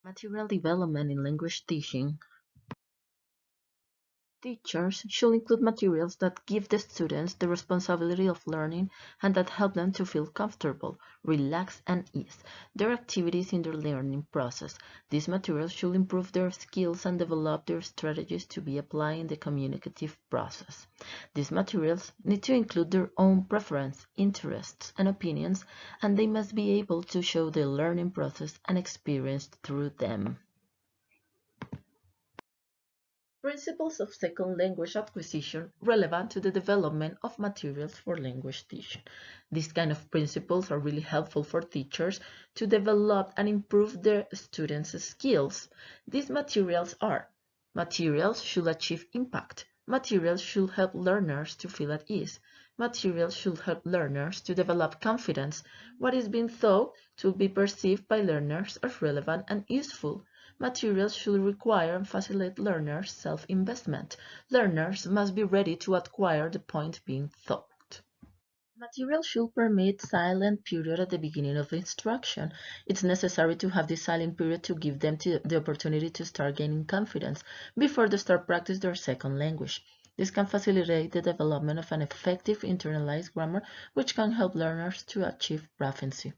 Material development in language teaching. Teachers should include materials that give the students the responsibility of learning and that help them to feel comfortable, relaxed, and ease their activities in their learning process. These materials should improve their skills and develop their strategies to be applied in the communicative process. These materials need to include their own preference, interests, and opinions, and they must be able to show the learning process and experience through them. Principles of second language acquisition relevant to the development of materials for language teaching. These kind of principles are really helpful for teachers to develop and improve their students' skills. These materials are: materials should achieve impact. Materials should help learners to feel at ease. Materials should help learners to develop confidence. What is being taught to be perceived by learners as relevant and useful. Materials should require and facilitate learners' self-investment. Learners must be ready to acquire the point being taught. Material should permit silent period at the beginning of the instruction. It's necessary to have this silent period to give them the opportunity to start gaining confidence before they start practice their second language. This can facilitate the development of an effective internalized grammar, which can help learners to achieve proficiency.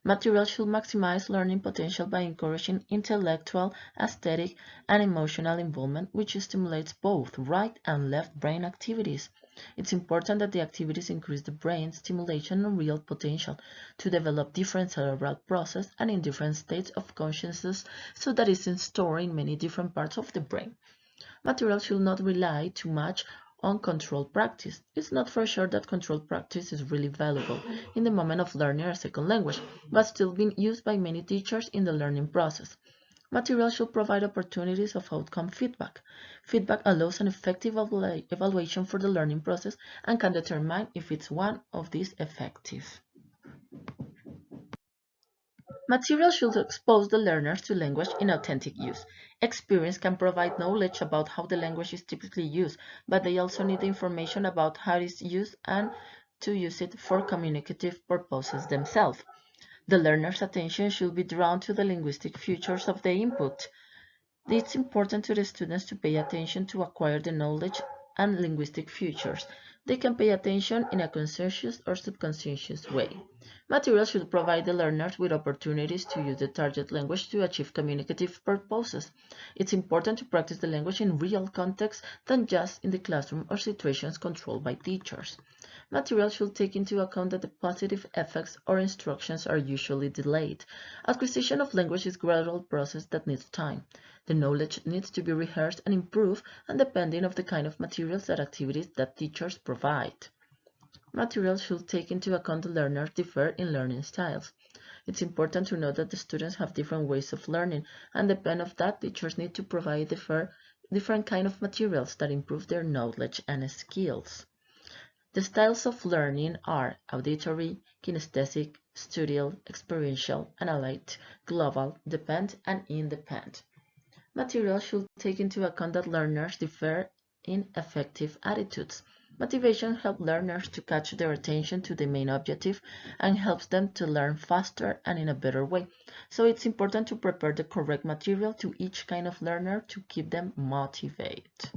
Material should maximize learning potential by encouraging intellectual, aesthetic, and emotional involvement, which stimulates both right and left brain activities. It's important that the activities increase the brain stimulation and real potential to develop different cerebral processes and in different states of consciousness so that it's stored in many different parts of the brain. Material should not rely too much on controlled practice. It's not for sure that controlled practice is really valuable in the moment of learning a second language, but still being used by many teachers in the learning process. Material should provide opportunities of outcome feedback. Feedback allows an effective evaluation for the learning process and can determine if it's one of these effective. Material should expose the learners to language in authentic use. Experience can provide knowledge about how the language is typically used, but they also need information about how it is used and to use it for communicative purposes themselves. The learner's attention should be drawn to the linguistic features of the input. It's important to the students to pay attention to acquire the knowledge and linguistic features. They can pay attention in a conscious or subconscious way. Material should provide the learners with opportunities to use the target language to achieve communicative purposes. It's important to practice the language in real contexts than just in the classroom or situations controlled by teachers. Material should take into account that the positive effects or instructions are usually delayed. Acquisition of language is a gradual process that needs time. The knowledge needs to be rehearsed and improved, and depending on the kind of materials that activities that teachers provide. Materials should take into account the learners differ in learning styles. It's important to note that the students have different ways of learning, and depend on that, teachers need to provide different kind of materials that improve their knowledge and skills. The styles of learning are auditory, kinesthetic, studial, experiential, analyte, global, depend, and independent. Material should take into account that learners differ in affective attitudes. Motivation helps learners to catch their attention to the main objective and helps them to learn faster and in a better way. So it's important to prepare the correct material to each kind of learner to keep them motivated.